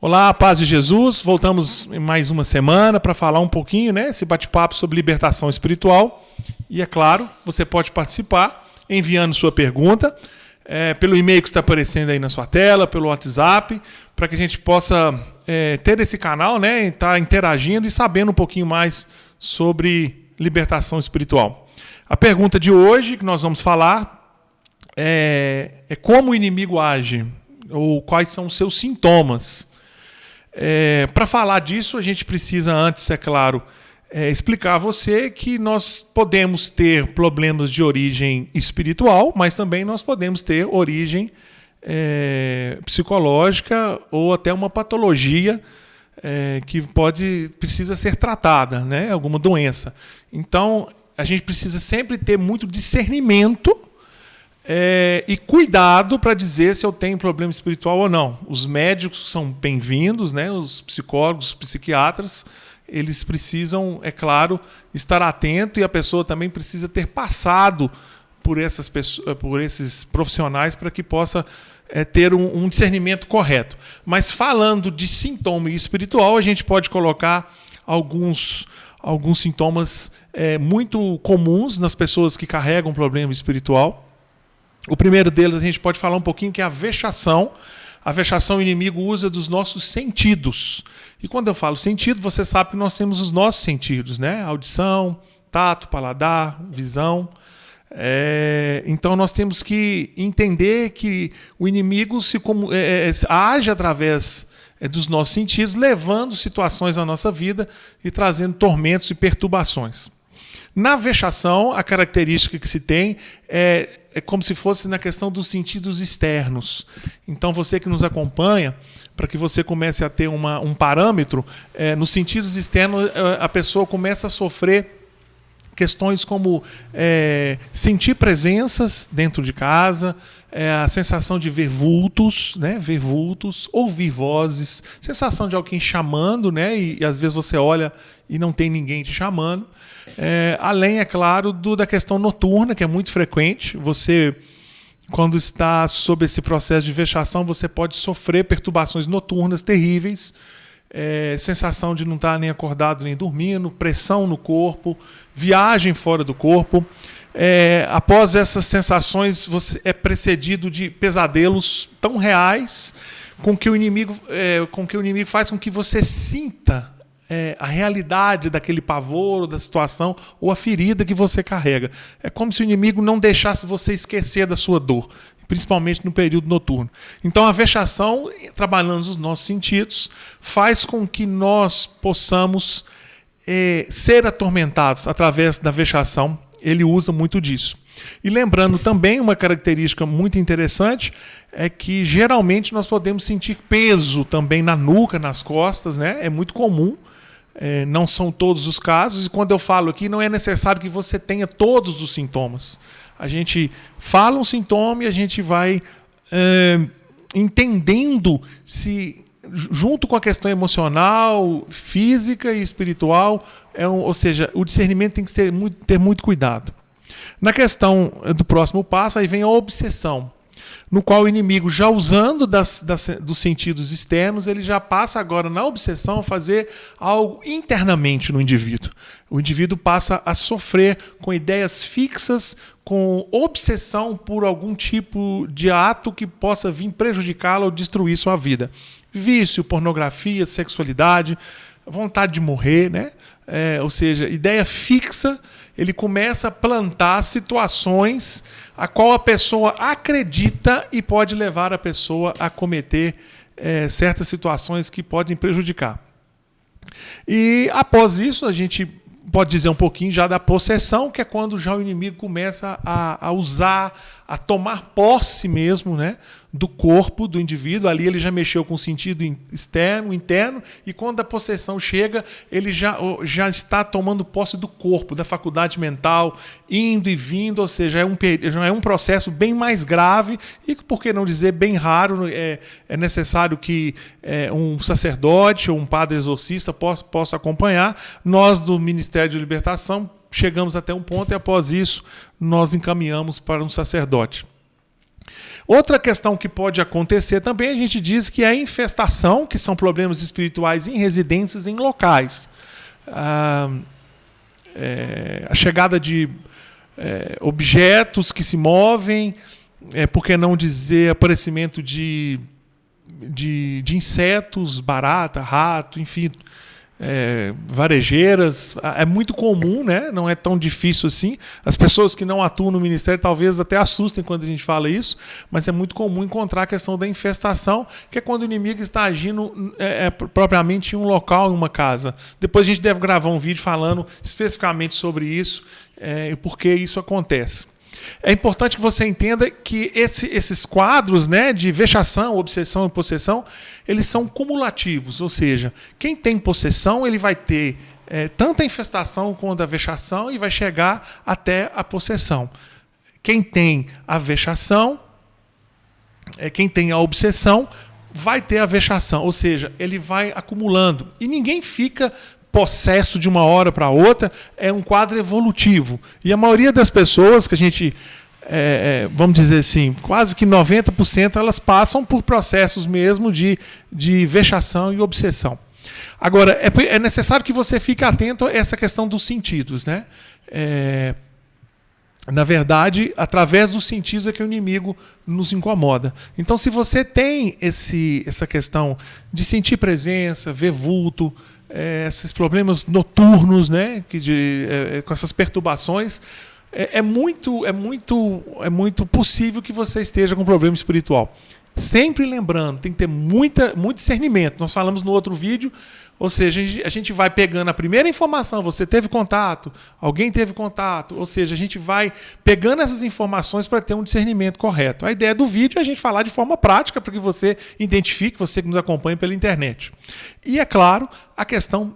Olá, paz de Jesus. Voltamos em mais uma semana para falar um pouquinho, né, esse bate-papo sobre libertação espiritual. E é claro, você pode participar enviando sua pergunta pelo e-mail que está aparecendo aí na sua tela, pelo WhatsApp, para que a gente possa ter esse canal, né, estar interagindo e sabendo um pouquinho mais sobre libertação espiritual. A pergunta de hoje que nós vamos falar é como o inimigo age, ou quais são os seus sintomas. Para falar disso, a gente precisa antes, é claro, explicar a você que nós podemos ter problemas de origem espiritual, mas também nós podemos ter origem psicológica ou até uma patologia que precisa ser tratada, né? Alguma doença. Então, a gente precisa sempre ter muito discernimento e cuidado para dizer se eu tenho problema espiritual ou não. Os médicos são bem-vindos, né? Os psicólogos, os psiquiatras, eles precisam, é claro, estar atento, e a pessoa também precisa ter passado por esses profissionais para que possa ter um discernimento correto. Mas falando de sintoma espiritual, a gente pode colocar alguns sintomas muito comuns nas pessoas que carregam problema espiritual. O primeiro deles a gente pode falar um pouquinho, que é a vexação. A vexação o inimigo usa dos nossos sentidos. E quando eu falo sentido, você sabe que nós temos os nossos sentidos, né? Audição, tato, paladar, visão. Então nós temos que entender que o inimigo age através dos nossos sentidos, levando situações à nossa vida e trazendo tormentos e perturbações. Na vexação, a característica que se tem é como se fosse na questão dos sentidos externos. Então, você que nos acompanha, para que você comece a ter um parâmetro, nos sentidos externos, a pessoa começa a sofrer questões como sentir presenças dentro de casa, a sensação de ver vultos, né? Ver vultos, ouvir vozes, sensação de alguém chamando, né? E às vezes você olha e não tem ninguém te chamando. Além, é claro, da questão noturna, que é muito frequente. Você, quando está sob esse processo de vexação, você pode sofrer perturbações noturnas terríveis, sensação de não estar nem acordado nem dormindo, pressão no corpo, viagem fora do corpo. Após essas sensações, você é precedido de pesadelos tão reais com que o inimigo faz com que você sinta a realidade daquele pavor, da situação, ou a ferida que você carrega. É como se o inimigo não deixasse você esquecer da sua dor, principalmente no período noturno. Então a vexação, trabalhando os nossos sentidos, faz com que nós possamos ser atormentados através da vexação. Ele usa muito disso. E lembrando também, uma característica muito interessante é que geralmente nós podemos sentir peso também na nuca, nas costas, né? É muito comum. Não são todos os casos, e quando eu falo aqui, não é necessário que você tenha todos os sintomas. A gente fala um sintoma e a gente vai entendendo se, junto com a questão emocional, física e espiritual, ou seja, o discernimento tem que ter muito cuidado. Na questão do próximo passo, aí vem a obsessão, no qual o inimigo, já usando dos sentidos externos, ele já passa agora na obsessão a fazer algo internamente no indivíduo. O indivíduo passa a sofrer com ideias fixas, com obsessão por algum tipo de ato que possa vir prejudicá-lo ou destruir sua vida. Vício, pornografia, sexualidade, vontade de morrer, né? Ou seja, ideia fixa. Ele começa a plantar situações a qual a pessoa acredita e pode levar a pessoa a cometer certas situações que podem prejudicar. E após isso, a gente pode dizer um pouquinho já da possessão, que é quando já o inimigo começa a usar, a tomar posse mesmo, né, do corpo do indivíduo. Ali ele já mexeu com o sentido externo, interno, e quando a possessão chega, ele já está tomando posse do corpo, da faculdade mental, indo e vindo, ou seja, já é um processo bem mais grave e, por que não dizer, bem raro. É necessário que um sacerdote ou um padre exorcista possa acompanhar. Nós, do Ministério de Libertação, chegamos até um ponto e, após isso, nós encaminhamos para um sacerdote. Outra questão que pode acontecer também, a gente diz que é a infestação, que são problemas espirituais em residências, em locais. A chegada de objetos que se movem, por que não dizer aparecimento de insetos, barata, rato, enfim, varejeiras. É muito comum, né? Não é tão difícil assim. As pessoas que não atuam no ministério talvez até assustem quando a gente fala isso, mas é muito comum encontrar a questão da infestação, que é quando o inimigo está agindo propriamente em um local, em uma casa. Depois a gente deve gravar um vídeo falando especificamente sobre isso e por que isso acontece. É importante que você entenda que esses quadros, né, de vexação, obsessão e possessão, eles são cumulativos, ou seja, quem tem possessão ele vai ter tanto a infestação quanto a vexação e vai chegar até a possessão. Quem tem a vexação, quem tem a obsessão, vai ter a vexação, ou seja, ele vai acumulando. E ninguém fica possesso de uma hora para outra, é um quadro evolutivo. E a maioria das pessoas que a gente, vamos dizer assim, quase que 90%, elas passam por processos mesmo de vexação e obsessão. Agora, é necessário que você fique atento a essa questão dos sentidos, né? Na verdade, através dos sentidos é que o inimigo nos incomoda. Então, se você tem essa questão de sentir presença, ver vulto, esses problemas noturnos, né, com essas perturbações, é muito possível que você esteja com problema espiritual. Sempre lembrando, tem que ter muito discernimento. Nós falamos no outro vídeo, ou seja, a gente vai pegando a primeira informação, você teve contato, alguém teve contato, ou seja, a gente vai pegando essas informações para ter um discernimento correto. A ideia do vídeo é a gente falar de forma prática para que você identifique, você que nos acompanha pela internet. E, é claro, a questão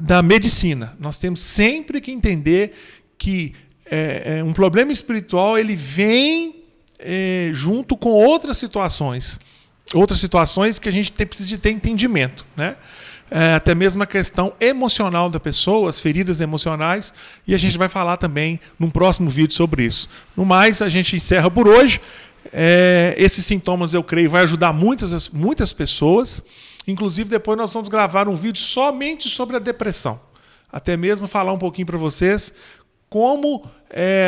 da medicina. Nós temos sempre que entender que um problema espiritual ele vem junto com outras situações que a gente precisa de ter entendimento, né? Até mesmo a questão emocional da pessoa, as feridas emocionais, e a gente vai falar também num próximo vídeo sobre isso. No mais, a gente encerra por hoje. Esses sintomas, eu creio, vai ajudar muitas pessoas. Inclusive, depois nós vamos gravar um vídeo somente sobre a depressão. Até mesmo falar um pouquinho para vocês como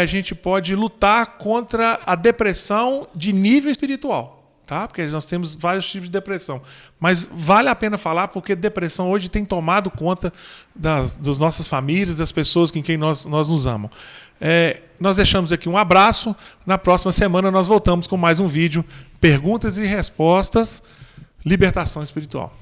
a gente pode lutar contra a depressão de nível espiritual. Tá? Porque nós temos vários tipos de depressão. Mas vale a pena falar porque depressão hoje tem tomado conta das nossas famílias, das pessoas com quem nós nos amamos. Nós deixamos aqui um abraço. Na próxima semana nós voltamos com mais um vídeo. Perguntas e respostas. Libertação espiritual.